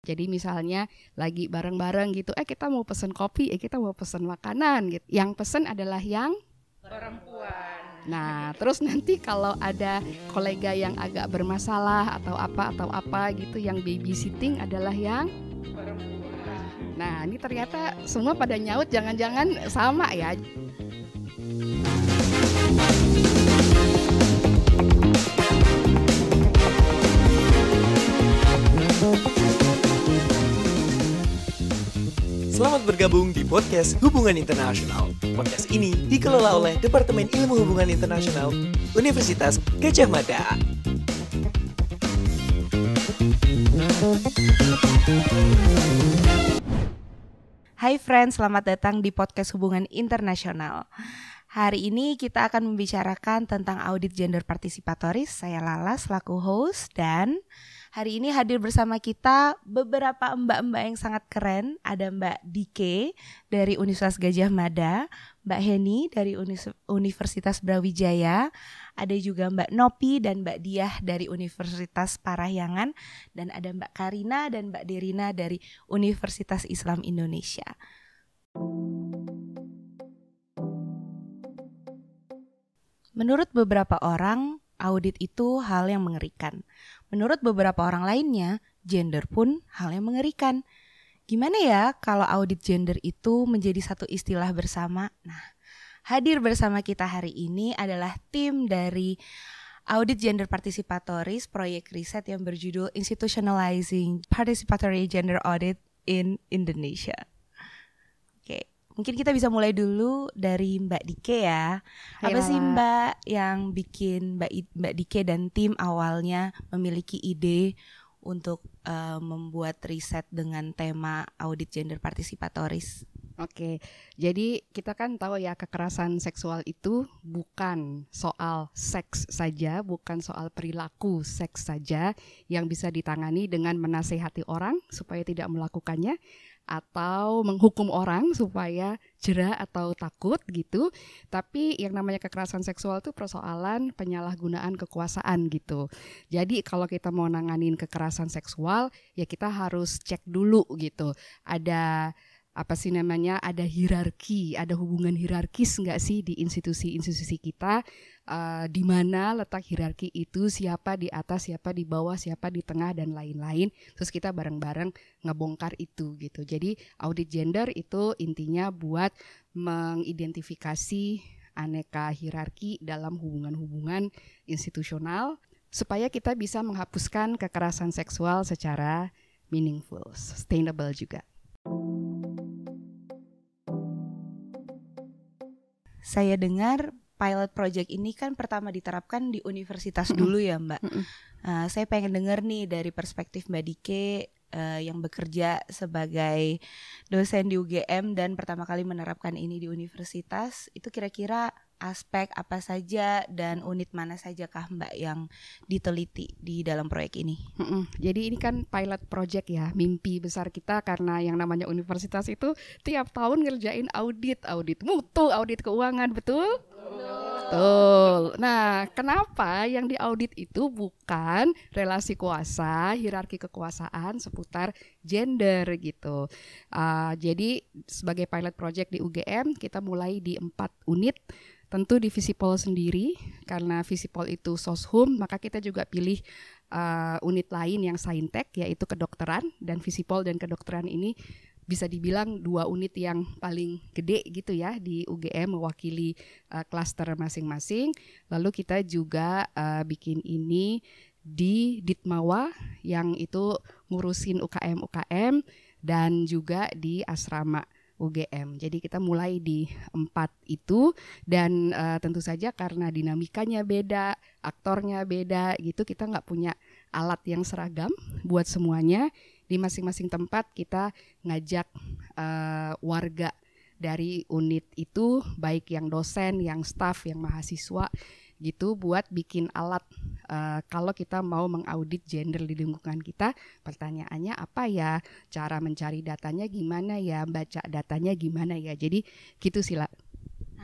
Jadi misalnya lagi bareng-bareng gitu, kita mau pesen kopi, kita mau pesen makanan gitu. Yang pesen adalah yang perempuan. Nah, terus nanti kalau ada kolega yang agak bermasalah atau apa gitu, yang babysitting adalah yang Perempuan. Nah, ini ternyata semua pada nyaut, jangan-jangan sama ya. Selamat bergabung di podcast Hubungan Internasional. Podcast ini dikelola oleh Departemen Ilmu Hubungan Internasional Universitas Gadjah Mada. Hai friends, selamat datang di podcast Hubungan Internasional. Hari ini kita akan membicarakan tentang audit gender partisipatoris. Saya Lala selaku host, dan hari ini hadir bersama kita beberapa mbak-mbak yang sangat keren. Ada Mbak Dike dari Universitas Gadjah Mada, Mbak Heni dari Universitas Brawijaya, ada juga Mbak Nopi dan Mbak Diah dari Universitas Parahyangan, dan ada Mbak Karina dan Mbak Derina dari Universitas Islam Indonesia. Menurut beberapa orang, audit itu hal yang mengerikan. Menurut beberapa orang lainnya, gender pun hal yang mengerikan. Gimana ya kalau audit gender itu menjadi satu istilah bersama? Nah, hadir bersama kita hari ini adalah tim dari Audit Gender Participatoris, proyek riset yang berjudul Institutionalizing Participatory Gender Audit in Indonesia. Oke, mungkin kita bisa mulai dulu dari Mbak Dike ya. Hai, Apa sih Lala. Mbak yang bikin Mbak Dike dan tim awalnya memiliki ide untuk membuat riset dengan tema audit gender partisipatoris? Oke, jadi kita kan tahu ya, kekerasan seksual itu bukan soal seks saja, bukan soal perilaku seks saja yang bisa ditangani dengan menasehati orang supaya tidak melakukannya, atau menghukum orang supaya jera atau takut gitu. Tapi yang namanya kekerasan seksual itu persoalan penyalahgunaan kekuasaan gitu. Jadi kalau kita mau nanganin kekerasan seksual, ya kita harus cek dulu gitu. Ada ada hierarki, ada hubungan hierarkis nggak sih di institusi-institusi kita, di mana letak hierarki itu, siapa di atas, siapa di bawah, siapa di tengah, dan lain-lain. Terus kita bareng-bareng ngebongkar itu gitu. Jadi audit gender itu intinya buat mengidentifikasi aneka hierarki dalam hubungan-hubungan institusional supaya kita bisa menghapuskan kekerasan seksual secara meaningful, sustainable juga. Saya dengar pilot project ini kan pertama diterapkan di universitas dulu ya Mbak. Saya pengen dengar nih dari perspektif Mbak Dike yang bekerja sebagai dosen di UGM dan pertama kali menerapkan ini di universitas. Itu kira-kira aspek apa saja dan unit mana saja kah Mbak yang diteliti di dalam proyek ini? Jadi ini kan pilot project ya, mimpi besar kita, karena yang namanya universitas itu tiap tahun ngerjain audit mutu, audit keuangan, betul? Betul. Nah, kenapa yang diaudit itu bukan relasi kuasa, hierarki kekuasaan seputar gender gitu. Jadi sebagai pilot project di UGM, kita mulai di 4 unit. Tentu di Visipol sendiri, karena Visipol itu soshum, maka kita juga pilih unit lain yang saintek, yaitu kedokteran. Dan Visipol dan kedokteran ini bisa dibilang 2 unit yang paling gede gitu ya di UGM, mewakili klaster masing-masing. Lalu kita juga bikin ini di Ditmawa yang itu ngurusin UKM dan juga di asrama UGM. Jadi kita mulai di 4 itu, dan tentu saja karena dinamikanya beda, aktornya beda gitu, kita nggak punya alat yang seragam buat semuanya. Di masing-masing tempat kita ngajak warga dari unit itu, baik yang dosen, yang staf, yang mahasiswa gitu, buat bikin alat kalau kita mau mengaudit gender di lingkungan kita. Pertanyaannya apa ya, cara mencari datanya gimana ya, baca datanya gimana ya, jadi gitu sih lah.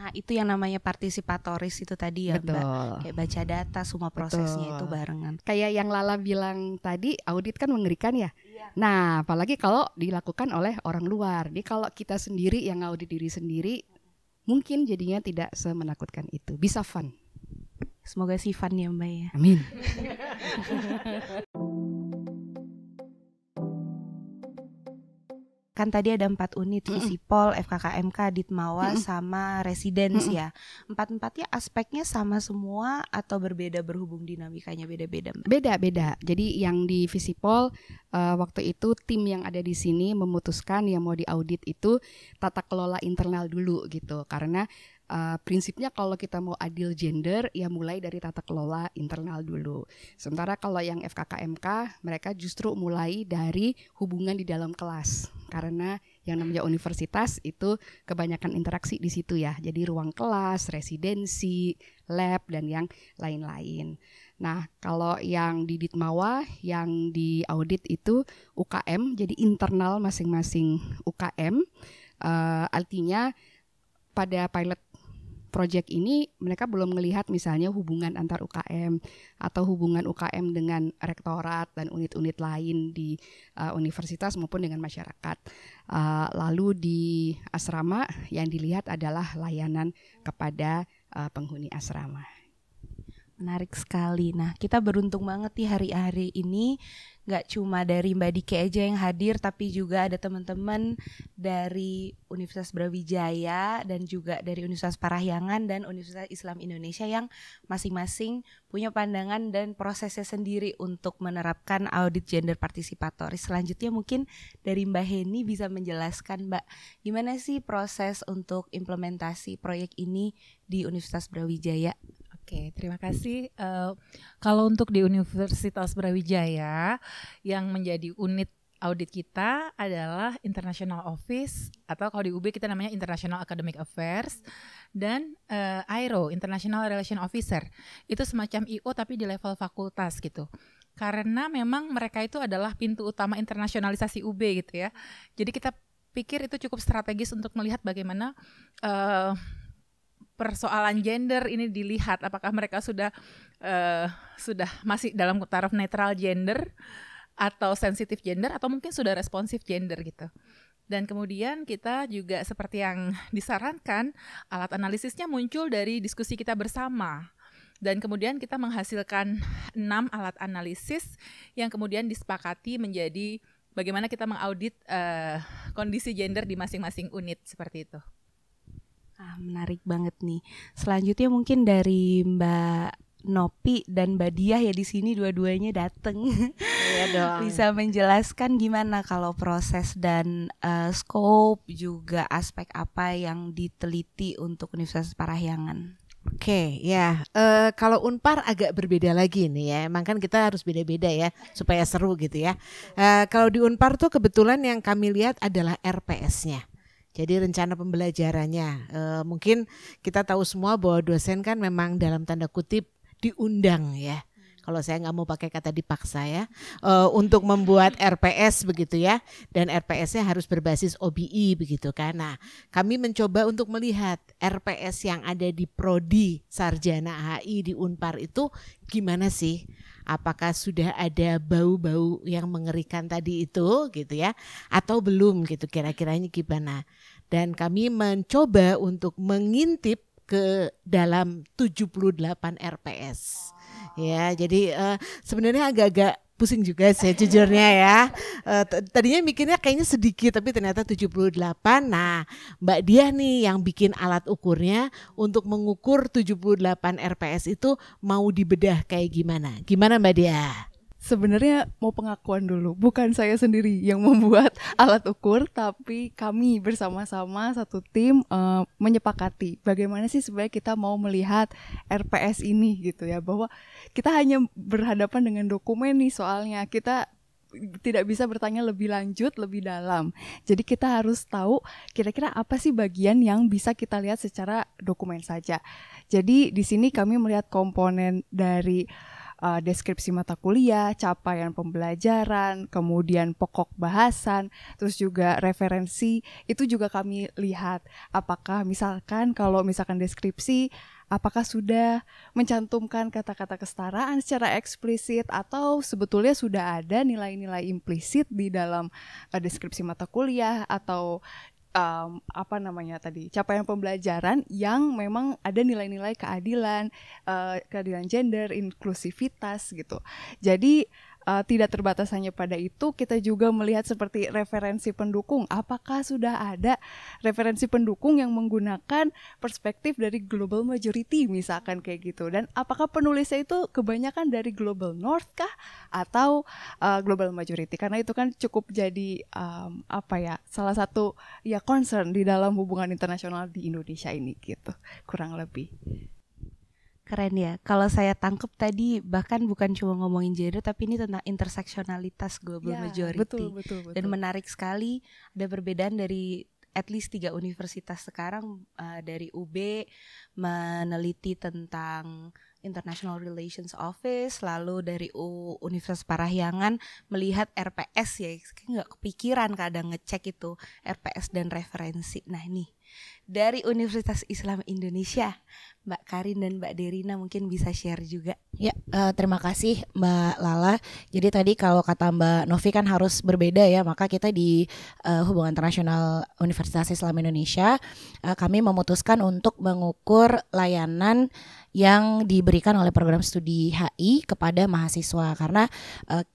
Nah, itu yang namanya partisipatoris itu tadi ya, Betul. Mbak. Kayak baca data, semua prosesnya itu barengan. Kayak yang Lala bilang tadi, audit kan mengerikan ya. Nah, apalagi kalau dilakukan oleh orang luar. Jadi kalau kita sendiri yang audit diri sendiri, mungkin jadinya tidak semenakutkan itu. Bisa fun. Semoga sih fun ya Mbak ya. Amin. Kan tadi ada 4 unit, Visipol, FKKMK, Ditmawa, sama Residence ya. 4-4-nya aspeknya sama semua atau berbeda, berhubung dinamikanya beda-beda Mbak? Beda-beda. Jadi yang di Visipol waktu itu tim yang ada di sini memutuskan yang mau diaudit itu tata kelola internal dulu gitu. Karena prinsipnya kalau kita mau adil gender ya mulai dari tata kelola internal dulu. Sementara kalau yang FKKMK mereka justru mulai dari hubungan di dalam kelas. Karena yang namanya universitas itu kebanyakan interaksi di situ ya. Jadi ruang kelas, residensi, lab dan yang lain-lain. Nah, kalau yang di Ditmawa yang di audit itu UKM, jadi internal masing-masing UKM. Artinya pada pilot project ini mereka belum melihat misalnya hubungan antar UKM atau hubungan UKM dengan rektorat dan unit-unit lain di universitas maupun dengan masyarakat. Lalu di asrama yang dilihat adalah layanan kepada penghuni asrama. Menarik sekali. Nah, kita beruntung banget nih hari-hari ini gak cuma dari Mbak Dike aja yang hadir, tapi juga ada teman-teman dari Universitas Brawijaya dan juga dari Universitas Parahyangan dan Universitas Islam Indonesia yang masing-masing punya pandangan dan prosesnya sendiri untuk menerapkan audit gender partisipatoris. Selanjutnya mungkin dari Mbak Heni bisa menjelaskan Mbak, gimana sih proses untuk implementasi proyek ini di Universitas Brawijaya? Oke, terima kasih. Kalau untuk di Universitas Brawijaya, yang menjadi unit audit kita adalah International Office, atau kalau di UB kita namanya International Academic Affairs, dan IRO, International Relation Officer. Itu semacam IO tapi di level fakultas gitu. Karena memang mereka itu adalah pintu utama internasionalisasi UB gitu ya. Jadi kita pikir itu cukup strategis untuk melihat bagaimana persoalan gender ini dilihat, apakah mereka sudah masih dalam taraf netral gender atau sensitif gender atau mungkin sudah responsif gender gitu. Dan kemudian kita juga seperti yang disarankan, alat analisisnya muncul dari diskusi kita bersama. Dan kemudian kita menghasilkan 6 alat analisis yang kemudian disepakati menjadi bagaimana kita mengaudit kondisi gender di masing-masing unit seperti itu. Menarik banget nih. Selanjutnya mungkin dari Mbak Nopi dan Mbak Diah ya, di sini dua-duanya dateng. Iya dong. Bisa menjelaskan gimana kalau proses dan scope juga aspek apa yang diteliti untuk Universitas Parahyangan? Oke, ya. Kalau Unpar agak berbeda lagi nih ya. Emang kan kita harus beda-beda ya supaya seru gitu ya. Kalau di Unpar tuh kebetulan yang kami lihat adalah RPS-nya. Jadi rencana pembelajarannya, mungkin kita tahu semua bahwa dosen kan memang dalam tanda kutip diundang ya. Kalau saya nggak mau pakai kata dipaksa ya, untuk membuat RPS begitu ya. Dan RPS-nya harus berbasis OBI begitu kan. Nah, kami mencoba untuk melihat RPS yang ada di Prodi Sarjana HI di Unpar itu gimana sih? Apakah sudah ada bau-bau yang mengerikan tadi itu gitu ya, atau belum gitu, kira-kiranya gimana. Dan kami mencoba untuk mengintip ke dalam 78 RPS. Ya, jadi sebenarnya agak-agak pusing juga saya jujurnya ya. Tadinya mikirnya kayaknya sedikit tapi ternyata 78. Nah, Mbak Diah nih yang bikin alat ukurnya untuk mengukur 78 RPS itu mau dibedah kayak gimana? Gimana Mbak Diah? Sebenarnya mau pengakuan dulu, bukan saya sendiri yang membuat alat ukur, tapi kami bersama-sama satu tim menyepakati bagaimana sih sebenarnya kita mau melihat RPS ini gitu ya, bahwa kita hanya berhadapan dengan dokumen nih, soalnya kita tidak bisa bertanya lebih lanjut, lebih dalam. Jadi kita harus tahu kira-kira apa sih bagian yang bisa kita lihat secara dokumen saja. Jadi di sini kami melihat komponen dari deskripsi mata kuliah, capaian pembelajaran, kemudian pokok bahasan, terus juga referensi, itu juga kami lihat. Apakah misalkan kalau misalkan deskripsi, apakah sudah mencantumkan kata-kata kesetaraan secara eksplisit atau sebetulnya sudah ada nilai-nilai implisit di dalam deskripsi mata kuliah atau capaian pembelajaran yang memang ada nilai-nilai keadilan, keadilan gender, inklusivitas gitu. Jadi tidak terbatas hanya pada itu, kita juga melihat seperti referensi pendukung. Apakah sudah ada referensi pendukung yang menggunakan perspektif dari global majority misalkan kayak gitu. Dan apakah penulisnya itu kebanyakan dari global north kah atau global majority? Karena itu kan cukup jadi salah satu concern di dalam hubungan internasional di Indonesia ini gitu, kurang lebih. Keren ya. Kalau saya tangkep tadi bahkan bukan cuma ngomongin gender tapi ini tentang interseksionalitas global majority. Betul. Dan menarik sekali ada perbedaan dari at least 3 universitas sekarang, dari UB meneliti tentang International Relations Office, lalu dari Universitas Parahyangan melihat RPS ya, nggak kepikiran kadang ngecek itu RPS dan referensi. Nah ini dari Universitas Islam Indonesia, Mbak Karin dan Mbak Derina mungkin bisa share juga. Ya, terima kasih Mbak Lala. Jadi tadi kalau kata Mbak Novi kan harus berbeda ya, maka kita di Hubungan Internasional Universitas Islam Indonesia kami memutuskan untuk mengukur layanan yang diberikan oleh program studi HI kepada mahasiswa, karena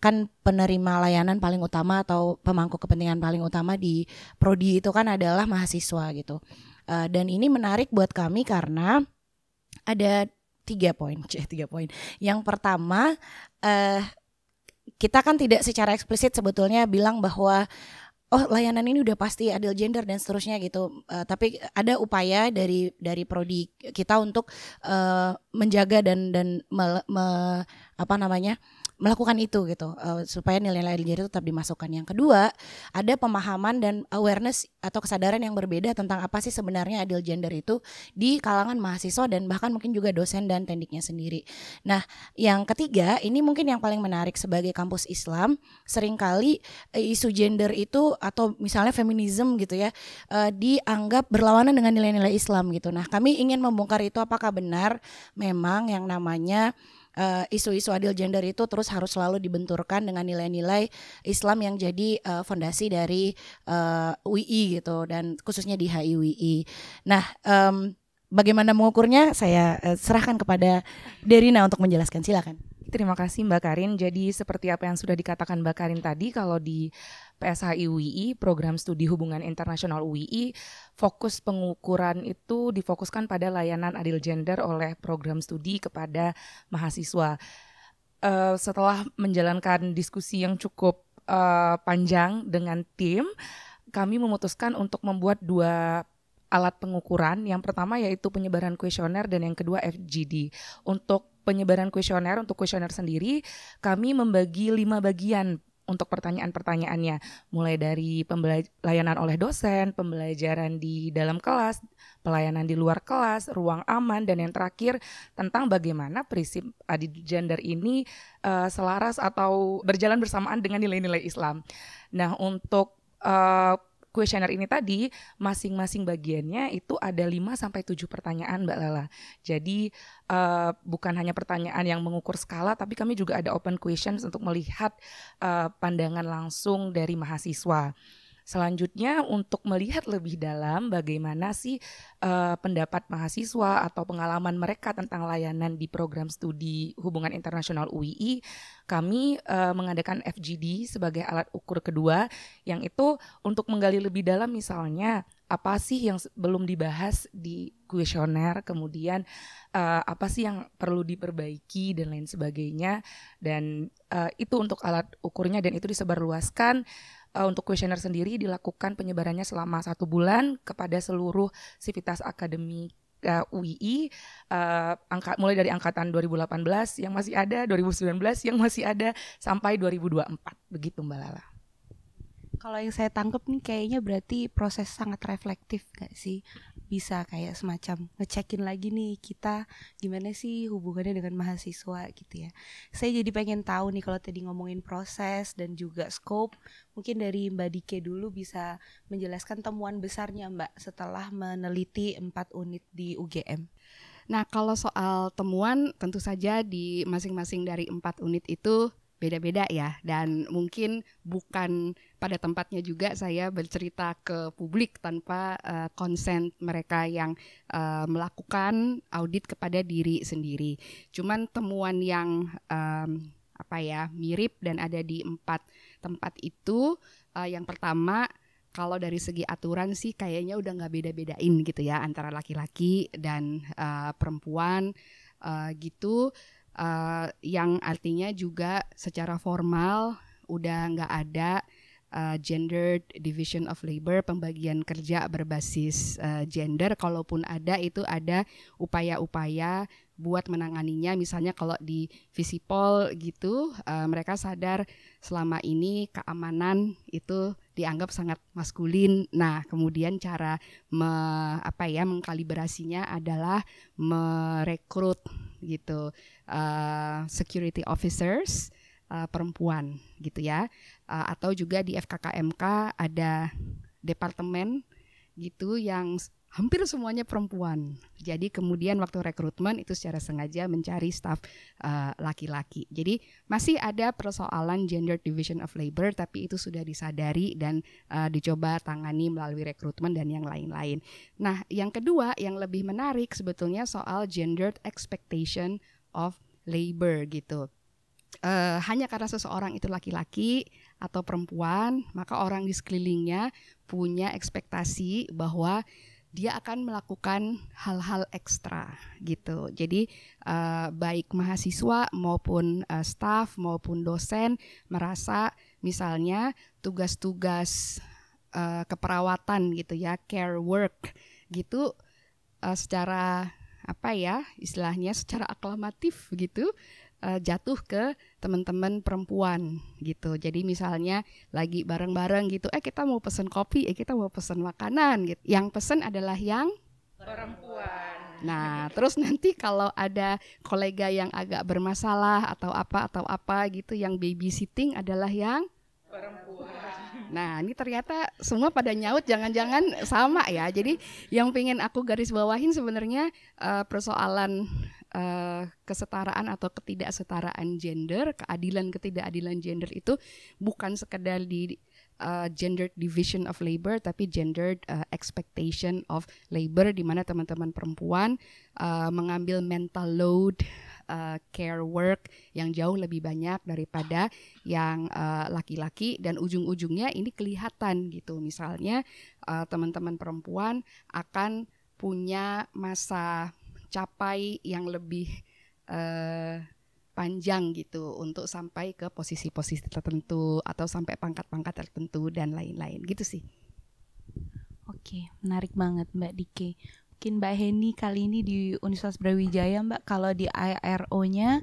kan penerima layanan paling utama atau pemangku kepentingan paling utama di prodi itu kan adalah mahasiswa gitu. Dan ini menarik buat kami karena ada 3 poin. Yang pertama, kita kan tidak secara eksplisit sebetulnya bilang bahwa layanan ini udah pasti adil gender dan seterusnya gitu. Tapi ada upaya dari prodi kita untuk menjaga dan melakukan itu gitu, supaya nilai-nilai gender itu tetap dimasukkan. Yang kedua, ada pemahaman dan awareness atau kesadaran yang berbeda tentang apa sih sebenarnya adil gender itu di kalangan mahasiswa dan bahkan mungkin juga dosen dan tendiknya sendiri. Nah, yang ketiga, ini mungkin yang paling menarik sebagai kampus Islam, seringkali isu gender itu atau misalnya feminisme gitu ya, dianggap berlawanan dengan nilai-nilai Islam gitu. Nah, kami ingin membongkar itu, apakah benar memang yang namanya isu-isu adil gender itu terus harus selalu dibenturkan dengan nilai-nilai Islam yang jadi fondasi dari UI gitu, dan khususnya di HIUI. Nah, bagaimana mengukurnya saya serahkan kepada Derina untuk menjelaskan, silakan. Terima kasih Mbak Karin. Jadi seperti apa yang sudah dikatakan Mbak Karin tadi, kalau di PSHI UII, Program Studi Hubungan Internasional UII, fokus pengukuran itu difokuskan pada layanan adil gender oleh program studi kepada mahasiswa. Setelah menjalankan diskusi yang cukup panjang dengan tim, kami memutuskan untuk membuat 2 alat pengukuran. Yang pertama yaitu penyebaran kuesioner dan yang kedua FGD. Untuk penyebaran kuesioner, untuk kuesioner sendiri kami membagi 5 bagian untuk pertanyaan-pertanyaannya, mulai dari layanan oleh dosen, pembelajaran di dalam kelas, pelayanan di luar kelas, ruang aman, dan yang terakhir tentang bagaimana prinsip adil gender ini selaras atau berjalan bersamaan dengan nilai-nilai Islam. Nah, untuk kuesioner ini tadi, masing-masing bagiannya itu ada 5-7 pertanyaan Mbak Lala. Jadi bukan hanya pertanyaan yang mengukur skala, tapi kami juga ada open questions untuk melihat pandangan langsung dari mahasiswa. Selanjutnya untuk melihat lebih dalam bagaimana sih pendapat mahasiswa atau pengalaman mereka tentang layanan di program studi Hubungan Internasional UII, kami mengadakan FGD sebagai alat ukur kedua, yang itu untuk menggali lebih dalam misalnya apa sih yang belum dibahas di kuesioner, kemudian apa sih yang perlu diperbaiki dan lain sebagainya, dan itu untuk alat ukurnya, dan itu disebarluaskan. Untuk kuesioner sendiri dilakukan penyebarannya selama 1 bulan kepada seluruh sivitas akademik UII, mulai dari angkatan 2018 yang masih ada, 2019 yang masih ada, sampai 2024, begitu Mbak Lala. Kalau yang saya tangkap nih kayaknya berarti proses sangat reflektif gak sih? bisa kayak semacam ngecekin lagi nih kita gimana sih hubungannya dengan mahasiswa gitu ya. Saya jadi pengen tahu nih kalau tadi ngomongin proses dan juga scope, mungkin dari Mbak Dike dulu bisa menjelaskan temuan besarnya Mbak setelah meneliti 4 unit di UGM. Nah, kalau soal temuan tentu saja di masing-masing dari 4 unit itu beda-beda ya, dan mungkin bukan pada tempatnya juga saya bercerita ke publik tanpa konsen mereka yang melakukan audit kepada diri sendiri. Cuman temuan yang mirip dan ada di 4 tempat itu, yang pertama, kalau dari segi aturan sih kayaknya udah nggak beda-bedain gitu ya antara laki-laki dan perempuan gitu. Yang artinya juga secara formal udah nggak ada gender division of labor, pembagian kerja berbasis gender. Kalaupun ada, itu ada upaya-upaya buat menanganinya. Misalnya kalau di Visipol gitu, mereka sadar selama ini keamanan itu dianggap sangat maskulin. Nah, kemudian cara mengkalibrasinya adalah merekrut gitu security officers perempuan gitu ya, atau juga di FKKMK ada departemen gitu yang hampir semuanya perempuan. Jadi kemudian waktu rekrutmen itu secara sengaja mencari staf laki-laki. Jadi masih ada persoalan gender division of labor, tapi itu sudah disadari dan dicoba tangani melalui rekrutmen dan yang lain-lain. Nah, yang kedua yang lebih menarik sebetulnya soal gender expectation of labor gitu. Hanya karena seseorang itu laki-laki atau perempuan, maka orang di sekelilingnya punya ekspektasi bahwa dia akan melakukan hal-hal ekstra gitu. Jadi baik mahasiswa maupun staf maupun dosen merasa misalnya tugas-tugas keperawatan gitu ya, care work gitu, secara istilahnya secara aklamatif gitu jatuh ke teman-teman perempuan gitu. Jadi misalnya lagi bareng-bareng gitu, kita mau pesen kopi, kita mau pesen makanan gitu. Yang pesen adalah yang perempuan. Nah, terus nanti kalau ada kolega yang agak bermasalah atau apa gitu, yang babysitting adalah yang perempuan. Nah, ini ternyata semua pada nyaut, jangan-jangan sama ya. Jadi yang pengen aku garis bawahin sebenarnya persoalan kesetaraan atau ketidaksetaraan gender, ketidakadilan gender itu bukan sekedar di gender division of labor, tapi gender expectation of labor, di mana teman-teman perempuan mengambil mental load care work yang jauh lebih banyak daripada yang laki-laki, dan ujung-ujungnya ini kelihatan gitu. Misalnya teman-teman perempuan akan punya masa capai yang lebih panjang gitu untuk sampai ke posisi-posisi tertentu atau sampai pangkat-pangkat tertentu dan lain-lain gitu sih. Oke, menarik banget Mbak Dike. Mungkin Mbak Heni kali ini di Universitas Brawijaya Mbak, kalau di IRO-nya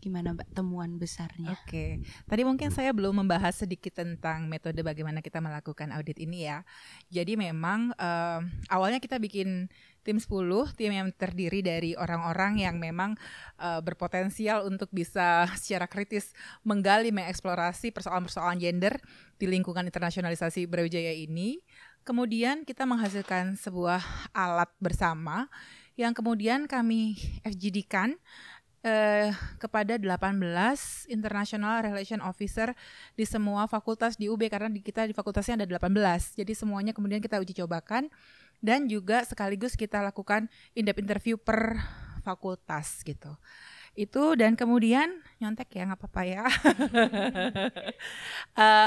gimana Mbak temuan besarnya? Oke, tadi mungkin saya belum membahas sedikit tentang metode bagaimana kita melakukan audit ini ya. Jadi memang awalnya kita bikin tim 10, tim yang terdiri dari orang-orang yang memang berpotensial untuk bisa secara kritis menggali, mengeksplorasi persoalan-persoalan gender di lingkungan internasionalisasi Brawijaya ini. Kemudian kita menghasilkan sebuah alat bersama yang kemudian kami FGD-kan kepada 18 International Relation Officer di semua fakultas di UB, karena kita di fakultasnya ada 18. Jadi semuanya kemudian kita uji cobakan dan juga sekaligus kita lakukan in-depth interview per fakultas gitu. Itu, dan kemudian nyontek ya, nggak apa-apa ya.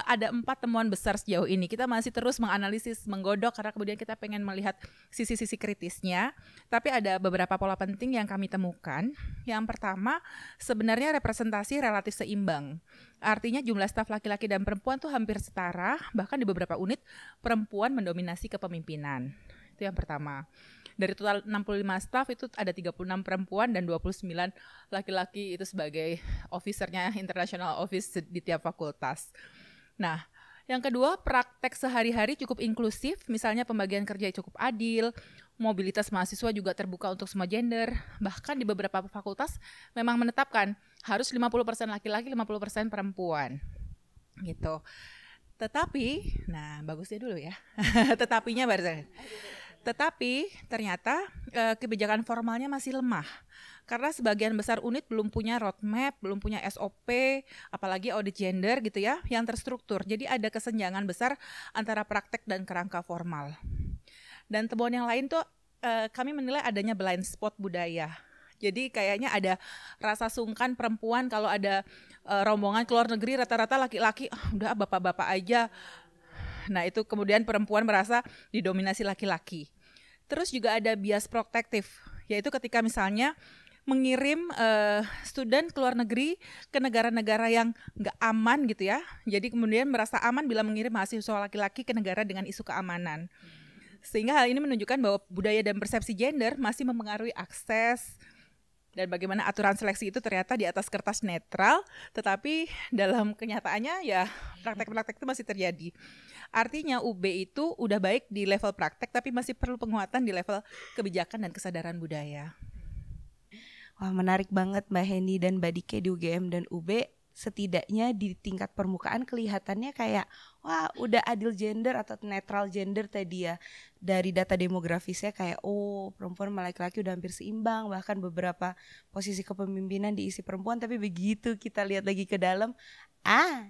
Ada 4 temuan besar sejauh ini. Kita masih terus menganalisis, menggodok, karena kemudian kita pengen melihat sisi-sisi kritisnya. Tapi ada beberapa pola penting yang kami temukan. Yang pertama, sebenarnya representasi relatif seimbang. Artinya jumlah staf laki-laki dan perempuan tuh hampir setara. Bahkan di beberapa unit perempuan mendominasi kepemimpinan. Itu yang pertama. Dari total 65 staf itu ada 36 perempuan dan 29 laki-laki itu sebagai officernya International Office di tiap fakultas. Nah, Yang kedua, praktek sehari-hari cukup inklusif, misalnya pembagian kerja cukup adil, mobilitas mahasiswa juga terbuka untuk semua gender. Bahkan di beberapa fakultas memang menetapkan harus 50% laki-laki, 50% perempuan. Gitu. Tetapi, nah bagusnya dulu ya. Tetapinya barusan. Tetapi ternyata kebijakan formalnya masih lemah. Karena sebagian besar unit belum punya roadmap, belum punya SOP, apalagi audit gender gitu ya, yang terstruktur. Jadi ada kesenjangan besar antara praktek dan kerangka formal. Dan temuan yang lain tuh kami menilai adanya blind spot budaya. Jadi kayaknya ada rasa sungkan perempuan kalau ada rombongan ke luar negeri rata-rata laki-laki, udah bapak-bapak aja. Nah itu kemudian perempuan merasa didominasi laki-laki. Terus juga ada bias protektif, yaitu ketika misalnya mengirim student ke luar negeri ke negara-negara yang nggak aman gitu ya. Jadi kemudian merasa aman bila mengirim mahasiswa laki-laki ke negara dengan isu keamanan. Sehingga hal ini menunjukkan bahwa budaya dan persepsi gender masih mempengaruhi akses dan bagaimana aturan seleksi itu ternyata di atas kertas netral, tetapi dalam kenyataannya ya praktek-praktek itu masih terjadi. Artinya UB itu udah baik di level praktek, tapi masih perlu penguatan di level kebijakan dan kesadaran budaya. Wah, menarik banget Mbak Heni dan Mbak Dike di UGM dan UB. Setidaknya di tingkat permukaan kelihatannya kayak wah udah adil gender atau netral gender tadi ya. Dari data demografisnya kayak perempuan sama laki-laki udah hampir seimbang, bahkan beberapa posisi kepemimpinan diisi perempuan. Tapi begitu kita lihat lagi ke dalam,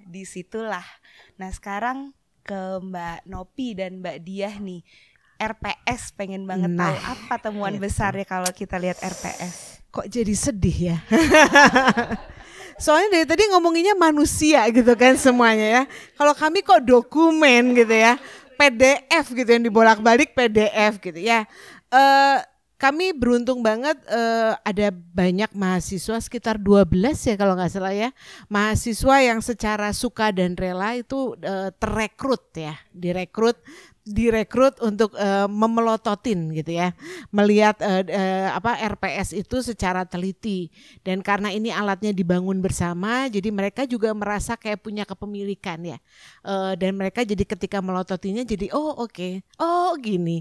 disitulah. Nah sekarang ke Mbak Nopi dan Mbak Diah nih, RPS pengen banget tahu apa temuan besarnya kalau kita lihat RPS. Kok jadi sedih ya? Soalnya dari tadi ngomonginnya manusia gitu kan semuanya ya. Kalau kami kok dokumen gitu ya, PDF gitu yang dibolak-balik PDF gitu ya. Kami beruntung banget ada banyak mahasiswa sekitar 12 ya kalau nggak salah ya. Mahasiswa yang secara suka dan rela itu terrekrut ya, direkrut untuk memelototin gitu ya, melihat RPS itu secara teliti. Dan karena ini alatnya dibangun bersama, jadi mereka juga merasa kayak punya kepemilikan ya. Dan mereka jadi ketika melototinya jadi gini.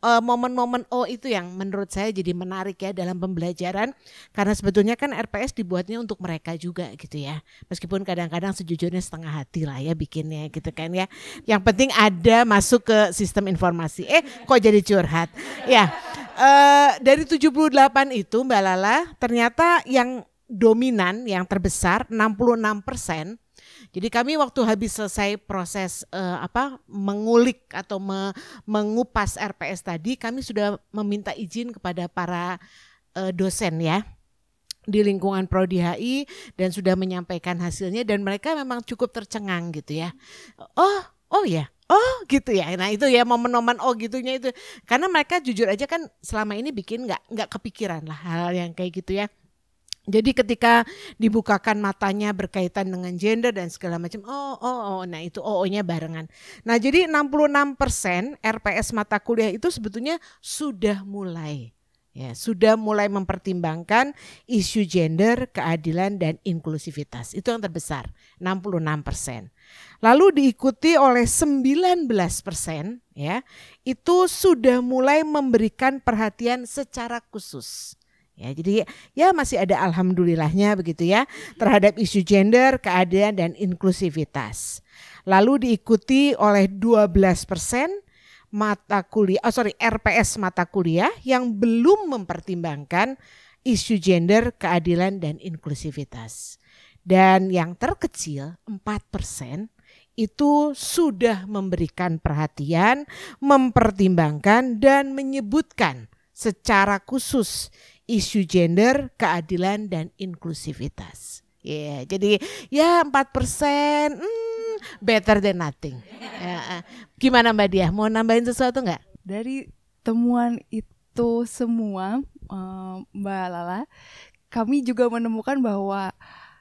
Momen-momen itu yang menurut saya jadi menarik ya dalam pembelajaran, karena sebetulnya kan RPS dibuatnya untuk mereka juga gitu ya. Meskipun kadang-kadang sejujurnya setengah hati lah ya bikinnya gitu kan ya. Yang penting ada masuk ke sistem informasi. Kok jadi curhat? Ya, dari 78 itu Mbak Lala, ternyata yang dominan, yang terbesar 66%. Jadi kami waktu habis selesai proses mengulik atau mengupas RPS tadi, kami sudah meminta izin kepada para dosen ya di lingkungan Prodi HI dan sudah menyampaikan hasilnya, dan mereka memang cukup tercengang gitu ya. Gitu ya. Nah itu ya momen-momen gitunya itu. Karena mereka jujur aja kan selama ini bikin nggak kepikiran lah hal yang kayak gitu ya. Jadi ketika dibukakan matanya berkaitan dengan gender dan segala macam, nah itu O-nya barengan. Nah jadi 66% RPS mata kuliah itu sebetulnya sudah mulai mempertimbangkan isu gender, keadilan dan inklusivitas. Itu yang terbesar, 66%. Lalu diikuti oleh 19% ya, itu sudah mulai memberikan perhatian secara khusus. Ya, jadi ya masih ada alhamdulillahnya begitu ya terhadap isu gender, keadilan dan inklusivitas. Lalu diikuti oleh 12% RPS mata kuliah yang belum mempertimbangkan isu gender, keadilan dan inklusivitas. Dan yang terkecil 4% itu sudah memberikan perhatian, mempertimbangkan dan menyebutkan secara khusus isu gender, keadilan dan inklusivitas. Jadi ya 4% better than nothing. Gimana Mbak Diah, mau nambahin sesuatu nggak? Dari temuan itu semua, Mbak Lala, kami juga menemukan bahwa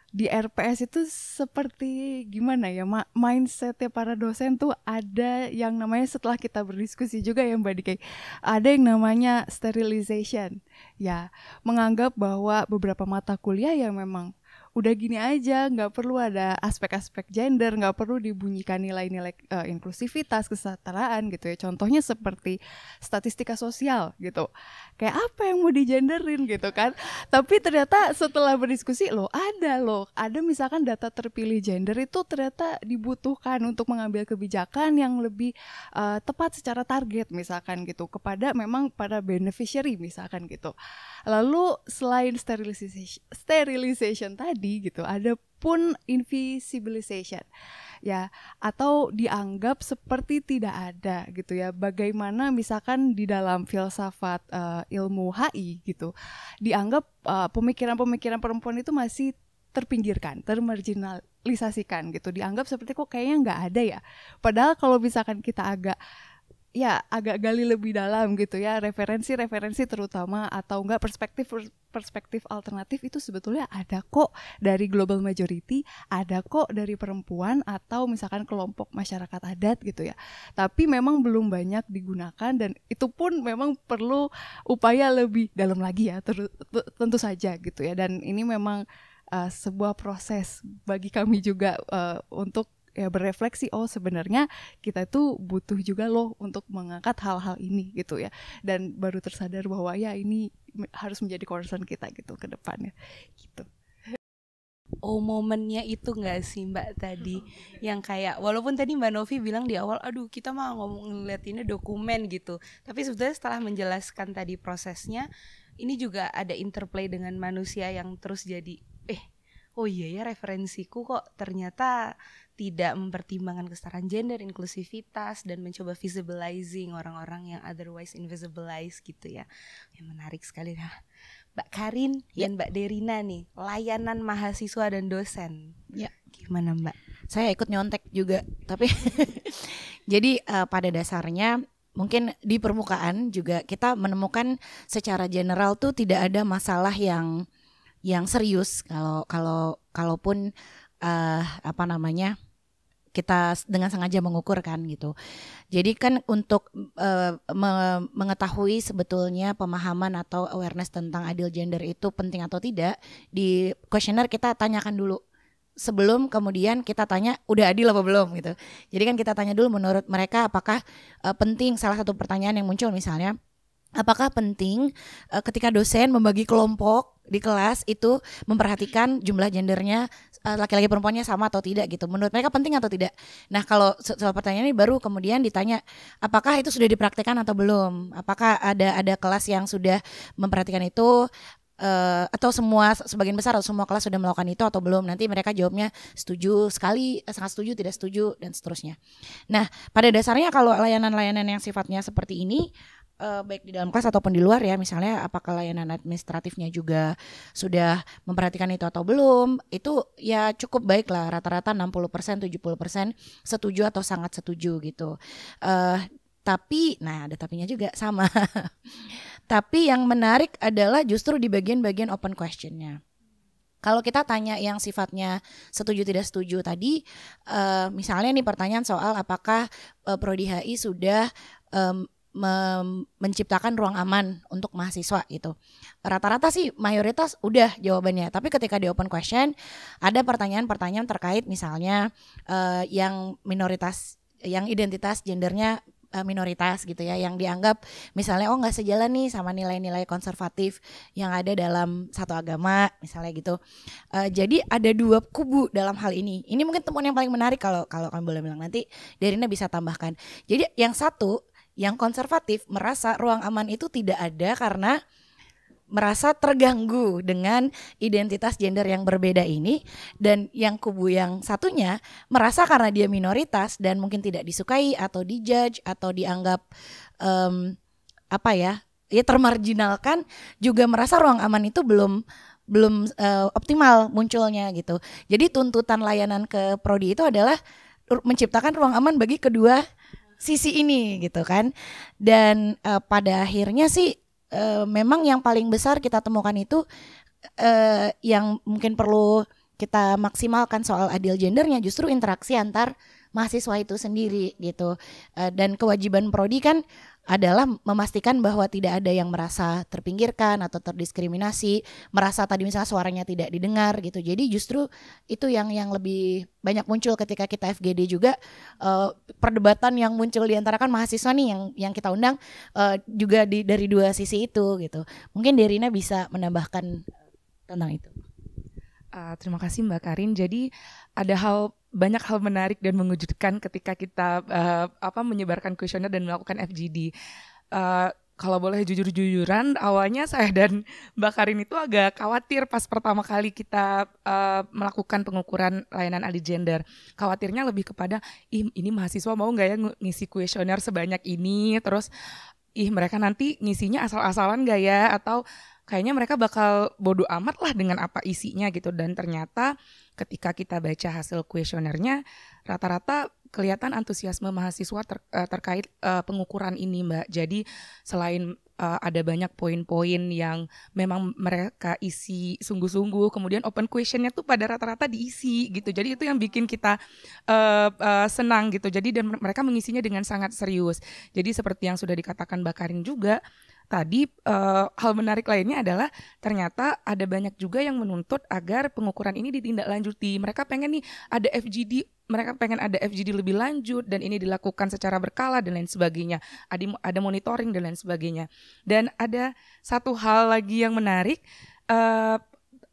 di RPS itu seperti gimana ya, mindsetnya para dosen tuh ada yang namanya, setelah kita berdiskusi juga ya Mbak Dike, ada yang namanya sterilization ya, menganggap bahwa beberapa mata kuliah yang memang udah gini aja, nggak perlu ada aspek-aspek gender, nggak perlu dibunyikan nilai-nilai inklusivitas, kesetaraan gitu ya. Contohnya seperti statistika sosial gitu. Kayak apa yang mau digenderin gitu kan. Tapi ternyata setelah berdiskusi ada misalkan data terpilih gender itu ternyata dibutuhkan untuk mengambil kebijakan yang lebih tepat secara target misalkan gitu kepada memang pada beneficiary misalkan gitu. Lalu selain sterilization tadi gitu, ada pun invisibilization ya, atau dianggap seperti tidak ada gitu ya. Bagaimana misalkan di dalam filsafat ilmu HI gitu, dianggap pemikiran-pemikiran perempuan itu masih terpinggirkan, termarginalisasikan gitu, dianggap seperti kok kayaknya nggak ada ya. Padahal kalau misalkan kita agak gali lebih dalam gitu ya, referensi terutama atau enggak perspektif alternatif itu sebetulnya ada kok dari global majority, ada kok dari perempuan atau misalkan kelompok masyarakat adat gitu ya. Tapi memang belum banyak digunakan dan itu pun memang perlu upaya lebih dalam lagi ya, tentu saja gitu ya. Dan ini memang sebuah proses bagi kami juga untuk ya berefleksi, oh sebenarnya kita tuh butuh juga loh untuk mengangkat hal-hal ini gitu ya, dan baru tersadar bahwa ya ini harus menjadi concern kita gitu ke depannya gitu. Oh, momennya itu nggak sih Mbak tadi yang kayak walaupun tadi Mbak Novi bilang di awal aduh kita mah ngeliatinnya dokumen gitu, tapi sebetulnya setelah menjelaskan tadi prosesnya ini juga ada interplay dengan manusia yang terus jadi oh iya ya referensiku kok ternyata tidak mempertimbangkan kesetaraan gender, inklusivitas, dan mencoba visibilizing orang-orang yang otherwise invisibilized gitu ya. Yang menarik sekali. Nah, Mbak Karin dan Mbak Derina nih, layanan mahasiswa dan dosen. Ya. Gimana Mbak? Saya ikut nyontek juga, tapi jadi pada dasarnya mungkin di permukaan juga kita menemukan secara general tuh tidak ada masalah yang serius kalaupun kita dengan sengaja mengukur kan gitu. Jadi kan untuk mengetahui sebetulnya pemahaman atau awareness tentang adil gender itu penting atau tidak, di kuesioner kita tanyakan dulu sebelum kemudian kita tanya udah adil apa belum gitu. Jadi kan kita tanya dulu menurut mereka apakah penting. Salah satu pertanyaan yang muncul misalnya, apakah penting ketika dosen membagi kelompok di kelas itu memperhatikan jumlah gendernya laki-laki perempuannya sama atau tidak gitu. Menurut mereka penting atau tidak. Nah kalau soal pertanyaan ini baru kemudian ditanya apakah itu sudah dipraktikkan atau belum. Apakah ada kelas yang sudah memperhatikan itu atau sebagian besar atau semua kelas sudah melakukan itu atau belum. Nanti mereka jawabnya setuju sekali, sangat setuju, tidak setuju dan seterusnya. Nah pada dasarnya kalau layanan-layanan yang sifatnya seperti ini baik di dalam kelas ataupun di luar ya, misalnya apakah layanan administratifnya juga sudah memperhatikan itu atau belum, itu ya cukup baik lah, rata-rata 60%, 70% setuju atau sangat setuju gitu. Tapi, nah ada tapinya juga sama. Tapi yang menarik adalah justru di bagian-bagian open questionnya. Kalau kita tanya yang sifatnya setuju tidak setuju tadi, misalnya nih pertanyaan soal apakah Prodi HI sudah menciptakan ruang aman untuk mahasiswa gitu. Rata-rata sih mayoritas udah jawabannya. Tapi ketika di open question ada pertanyaan-pertanyaan terkait misalnya yang minoritas, yang identitas gendernya minoritas gitu ya, yang dianggap misalnya nggak sejalan nih sama nilai-nilai konservatif yang ada dalam satu agama misalnya gitu. Jadi ada dua kubu dalam hal ini. Ini mungkin temuan yang paling menarik kalau kami boleh bilang, nanti Derina bisa tambahkan. Jadi yang satu, yang konservatif merasa ruang aman itu tidak ada karena merasa terganggu dengan identitas gender yang berbeda ini, dan yang kubu yang satunya merasa karena dia minoritas dan mungkin tidak disukai atau dijudge atau dianggap termarginalkan, juga merasa ruang aman itu belum optimal munculnya gitu. Jadi tuntutan layanan ke prodi itu adalah menciptakan ruang aman bagi kedua sisi ini gitu kan. Dan pada akhirnya sih memang yang paling besar kita temukan itu yang mungkin perlu kita maksimalkan soal adil gendernya justru interaksi antar mahasiswa itu sendiri gitu. Dan kewajiban prodi kan adalah memastikan bahwa tidak ada yang merasa terpinggirkan atau terdiskriminasi, merasa tadi misalnya suaranya tidak didengar gitu. Jadi justru itu yang lebih banyak muncul ketika kita FGD juga, perdebatan yang muncul di antara kan mahasiswa nih yang kita undang juga dari dua sisi itu gitu. Mungkin Derina bisa menambahkan tentang itu. Terima kasih Mbak Karin. Jadi ada banyak hal menarik dan mengejutkan ketika kita menyebarkan kuesioner dan melakukan FGD. Kalau boleh jujur-jujuran, awalnya saya dan Mbak Karin itu agak khawatir pas pertama kali kita melakukan pengukuran layanan alih gender. Khawatirnya lebih kepada, ini mahasiswa mau nggak ya ngisi kuesioner sebanyak ini, terus mereka nanti ngisinya asal-asalan nggak ya, atau kayaknya mereka bakal bodo amat lah dengan apa isinya gitu. Dan ternyata ketika kita baca hasil kuesionernya, rata-rata kelihatan antusiasme mahasiswa terkait pengukuran ini, Mbak. Jadi selain ada banyak poin-poin yang memang mereka isi sungguh-sungguh, kemudian open questionnya tuh pada rata-rata diisi gitu. Jadi itu yang bikin kita senang gitu. Jadi dan mereka mengisinya dengan sangat serius. Jadi seperti yang sudah dikatakan Mbak Karin juga tadi, hal menarik lainnya adalah ternyata ada banyak juga yang menuntut agar pengukuran ini ditindaklanjuti. Mereka pengen nih ada FGD, mereka pengen ada FGD lebih lanjut dan ini dilakukan secara berkala dan lain sebagainya. Ada monitoring dan lain sebagainya. Dan ada satu hal lagi yang menarik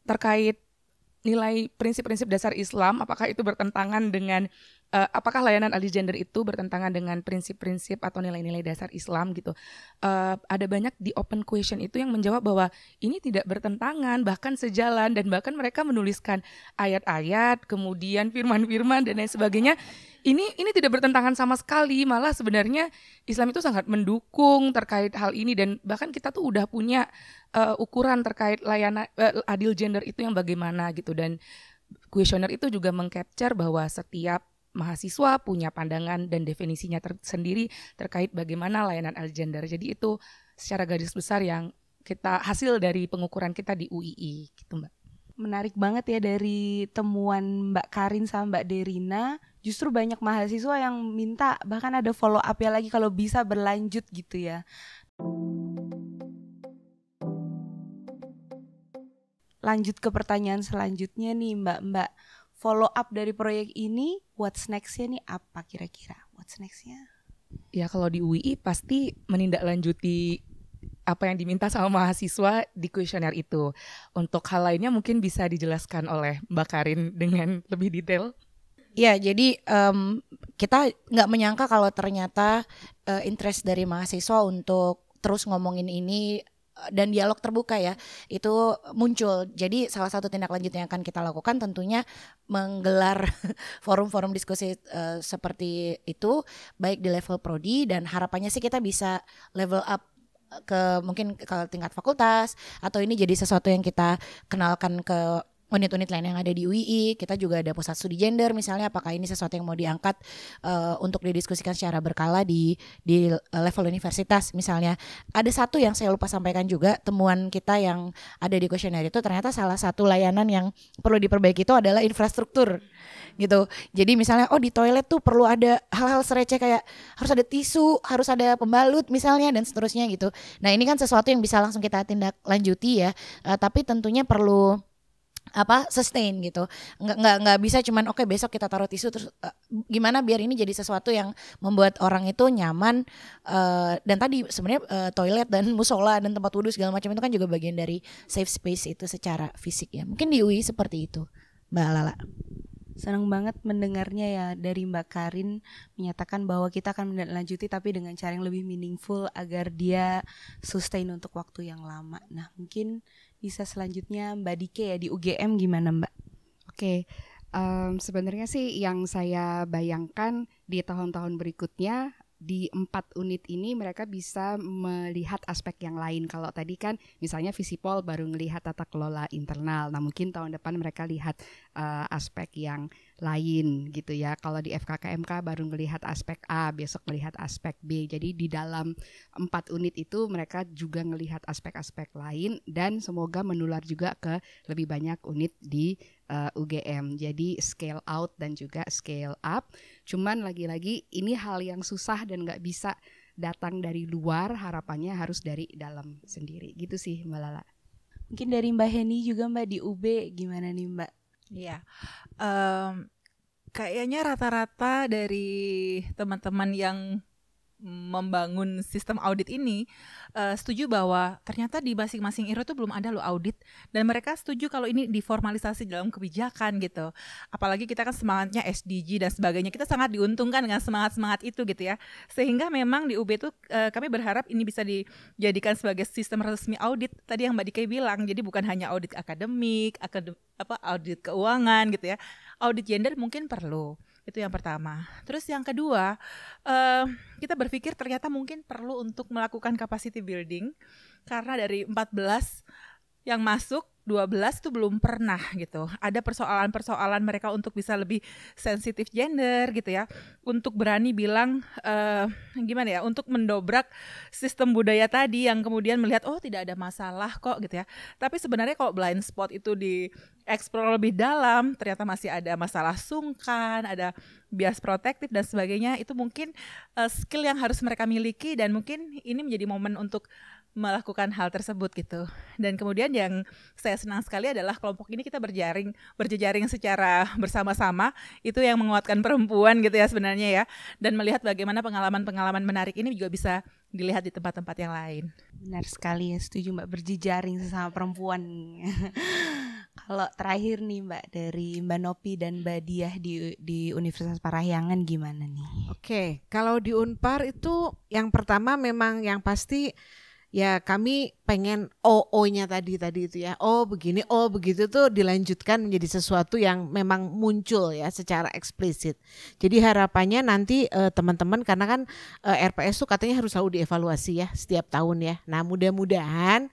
terkait nilai prinsip-prinsip dasar Islam, apakah itu bertentangan dengan apakah layanan alih gender itu bertentangan dengan prinsip-prinsip atau nilai-nilai dasar Islam gitu. Ada banyak di open question itu yang menjawab bahwa ini tidak bertentangan, bahkan sejalan, dan bahkan mereka menuliskan ayat-ayat, kemudian firman-firman dan lain sebagainya. Ini tidak bertentangan sama sekali, malah sebenarnya Islam itu sangat mendukung terkait hal ini, dan bahkan kita tuh udah punya ukuran terkait layanan adil gender itu yang bagaimana gitu. Dan kuesioner itu juga meng-capture bahwa setiap mahasiswa punya pandangan dan definisinya tersendiri terkait bagaimana layanan adil gender. Jadi itu secara garis besar yang kita hasil dari pengukuran kita di UII gitu, Mbak. Menarik banget ya dari temuan Mbak Karin sama Mbak Derina. Justru banyak mahasiswa yang minta bahkan ada follow up ya lagi kalau bisa berlanjut gitu ya. Lanjut ke pertanyaan selanjutnya nih Mbak. Follow up dari proyek ini, what's next-nya nih apa kira-kira? What's next-nya? Ya kalau di UII pasti menindaklanjuti apa yang diminta sama mahasiswa di kuesioner itu. Untuk hal lainnya mungkin bisa dijelaskan oleh Mbak Karin dengan lebih detail. Ya, jadi kita nggak menyangka kalau ternyata interest dari mahasiswa untuk terus ngomongin ini dan dialog terbuka ya itu muncul. Jadi salah satu tindak lanjut yang akan kita lakukan tentunya menggelar forum-forum diskusi seperti itu baik di level prodi, dan harapannya sih kita bisa level up ke mungkin ke tingkat fakultas, atau ini jadi sesuatu yang kita kenalkan ke unit-unit lain yang ada di UII. Kita juga ada pusat studi gender misalnya, apakah ini sesuatu yang mau diangkat untuk didiskusikan secara berkala di level universitas misalnya. Ada satu yang saya lupa sampaikan juga, temuan kita yang ada di kuesioner itu ternyata salah satu layanan yang perlu diperbaiki itu adalah infrastruktur gitu. Jadi misalnya di toilet tuh perlu ada hal-hal receh kayak harus ada tisu, harus ada pembalut misalnya dan seterusnya gitu. Nah ini kan sesuatu yang bisa langsung kita tindak lanjuti ya, tapi tentunya perlu sustain gitu. Nggak bisa cuman oke, besok kita taruh tisu terus gimana biar ini jadi sesuatu yang membuat orang itu nyaman. Dan tadi sebenarnya toilet dan musola dan tempat wudhu segala macam itu kan juga bagian dari safe space itu secara fisik ya. Mungkin di UI seperti itu, Mbak Lala. Senang banget mendengarnya ya dari Mbak Karin menyatakan bahwa kita akan menindaklanjuti tapi dengan cara yang lebih meaningful agar dia sustain untuk waktu yang lama. Nah mungkin bisa selanjutnya Mbak Dike ya di UGM gimana Mbak? Oke, sebenarnya sih yang saya bayangkan di tahun-tahun berikutnya di 4 unit ini mereka bisa melihat aspek yang lain. Kalau tadi kan misalnya Visipol baru melihat tata kelola internal. Nah mungkin tahun depan mereka lihat aspek yang lain gitu ya. Kalau di FKKMK baru melihat aspek A, besok melihat aspek B. Jadi di dalam 4 unit itu mereka juga melihat aspek-aspek lain dan semoga menular juga ke lebih banyak unit di UGM. Jadi scale out dan juga scale up. Cuman lagi-lagi ini hal yang susah dan nggak bisa datang dari luar, harapannya harus dari dalam sendiri. Gitu sih Mbak Lala. Mungkin dari Mbak Heni juga Mbak di UB gimana nih Mbak? Iya, kayaknya rata-rata dari teman-teman yang membangun sistem audit ini setuju bahwa ternyata di masing-masing IRO itu belum ada loh audit, dan mereka setuju kalau ini diformalisasi dalam kebijakan gitu. Apalagi kita kan semangatnya SDG dan sebagainya, kita sangat diuntungkan dengan semangat itu gitu ya. Sehingga memang di UB itu kami berharap ini bisa dijadikan sebagai sistem resmi audit tadi yang Mbak Dike bilang. Jadi bukan hanya audit akademik, audit keuangan gitu ya. Audit gender mungkin perlu. Itu yang pertama. Terus yang kedua, kita berpikir ternyata mungkin perlu untuk melakukan capacity building, karena dari 14 yang masuk 12 itu belum pernah gitu. Ada persoalan-persoalan mereka untuk bisa lebih sensitif gender gitu ya. Untuk berani bilang gimana ya, untuk mendobrak sistem budaya tadi yang kemudian melihat oh tidak ada masalah kok gitu ya. Tapi sebenarnya kalau blind spot itu dieksplor lebih dalam, ternyata masih ada masalah sungkan, ada bias protektif dan sebagainya. Itu mungkin skill yang harus mereka miliki, dan mungkin ini menjadi momen untuk melakukan hal tersebut gitu. Dan kemudian yang saya senang sekali adalah kelompok ini kita berjejaring secara bersama-sama, itu yang menguatkan perempuan gitu ya sebenarnya ya, dan melihat bagaimana pengalaman-pengalaman menarik ini juga bisa dilihat di tempat-tempat yang lain. Benar sekali ya, setuju Mbak, berjejaring sesama perempuan. Kalau terakhir nih Mbak, dari Mbak Nopi dan Mbak Diah di Universitas Parahyangan gimana nih? Oke, kalau di Unpar itu yang pertama memang yang pasti ya kami pengen OO-nya tadi itu ya, oh begini, oh begitu tuh dilanjutkan menjadi sesuatu yang memang muncul ya secara eksplisit. Jadi harapannya nanti teman-teman, karena kan RPS tuh katanya harus selalu dievaluasi ya setiap tahun ya. Nah mudah-mudahan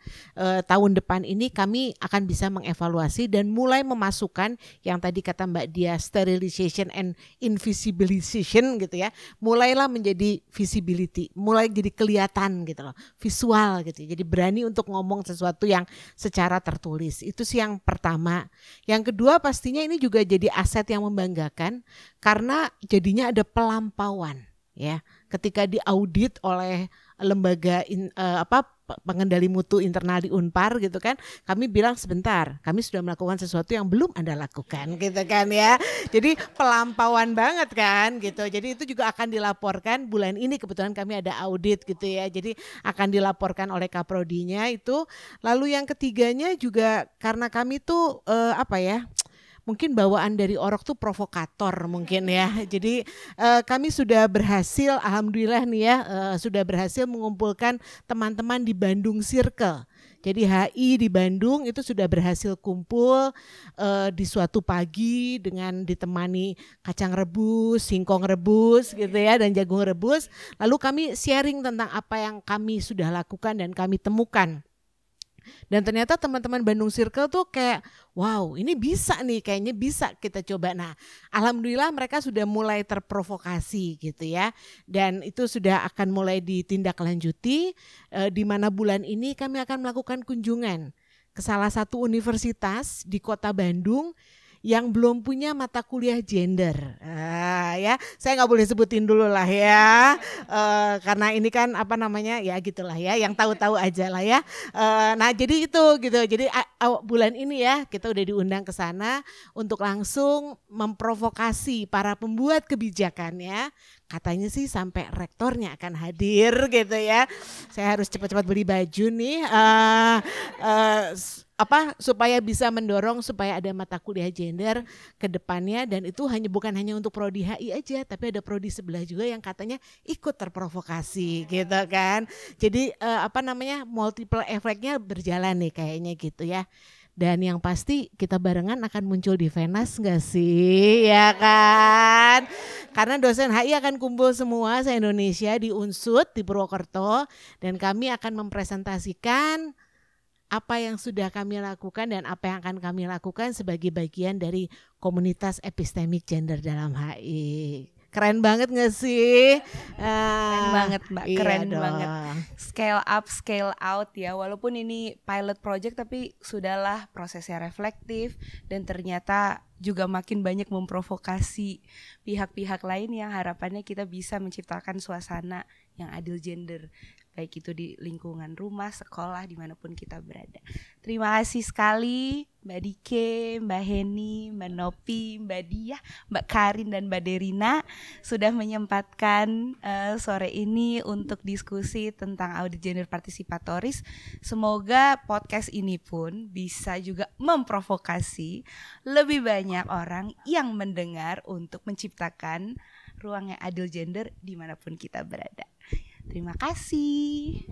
tahun depan ini kami akan bisa mengevaluasi dan mulai memasukkan yang tadi kata Mbak Dia, sterilization and invisibilization gitu ya. Mulailah menjadi visibility, mulai jadi kelihatan gitu loh, visual gitu. Jadi berani untuk ngomong sesuatu yang secara tertulis. Itu sih yang pertama. Yang kedua pastinya ini juga jadi aset yang membanggakan, karena jadinya ada pelampauan ya. Ketika diaudit oleh lembaga pengendali mutu internal di Unpar gitu kan, kami bilang sebentar, kami sudah melakukan sesuatu yang belum Anda lakukan gitu kan ya. Jadi pelampauan banget kan gitu. Jadi itu juga akan dilaporkan bulan ini, kebetulan kami ada audit gitu ya. Jadi akan dilaporkan oleh Kaprodinya itu. Lalu yang ketiganya juga karena kami tuh mungkin bawaan dari Orok tuh provokator mungkin ya. Jadi kami sudah berhasil, alhamdulillah nih ya, sudah berhasil mengumpulkan teman-teman di Bandung Circle. Jadi HI di Bandung itu sudah berhasil kumpul di suatu pagi dengan ditemani kacang rebus, singkong rebus gitu ya, dan jagung rebus. Lalu kami sharing tentang apa yang kami sudah lakukan dan kami temukan. Dan ternyata teman-teman Bandung Circle tuh kayak wow, ini bisa nih, kayaknya bisa kita coba. Nah alhamdulillah mereka sudah mulai terprovokasi gitu ya, dan itu sudah akan mulai ditindaklanjuti, di mana bulan ini kami akan melakukan kunjungan ke salah satu universitas di kota Bandung yang belum punya mata kuliah gender. Ya, saya nggak boleh sebutin dulu lah ya, karena ini kan ya gitulah ya, yang tahu-tahu aja lah ya. Nah jadi itu gitu, jadi bulan ini ya kita udah diundang ke sana untuk langsung memprovokasi para pembuat kebijakannya. Katanya sih sampai rektornya akan hadir gitu ya. Saya harus cepat-cepat beli baju nih. Supaya bisa mendorong supaya ada mata kuliah gender ke depannya, dan itu bukan hanya untuk prodi HI aja, tapi ada prodi sebelah juga yang katanya ikut terprovokasi gitu kan. Jadi multiple efeknya berjalan nih kayaknya gitu ya. Dan yang pasti kita barengan akan muncul di Venas gak sih, ya kan? Karena dosen HI akan kumpul semua se-Indonesia di Unsud, di Purwokerto, dan kami akan mempresentasikan apa yang sudah kami lakukan dan apa yang akan kami lakukan sebagai bagian dari komunitas epistemik gender dalam HI. Keren banget gak sih? banget Mbak, Iya keren dong. banget. Scale up, scale out ya. Walaupun ini pilot project tapi sudahlah prosesnya reflektif dan ternyata juga makin banyak memprovokasi pihak-pihak lain yang harapannya kita bisa menciptakan suasana yang adil gender, baik itu di lingkungan rumah, sekolah, dimanapun kita berada. Terima kasih sekali Mbak Dike, Mbak Heni, Mbak Nopi, Mbak Diah, Mbak Karin dan Mbak Derina sudah menyempatkan sore ini untuk diskusi tentang audit gender partisipatoris. Semoga podcast ini pun bisa juga memprovokasi lebih banyak orang yang mendengar untuk menciptakan ruang yang adil gender dimanapun kita berada. Terima kasih.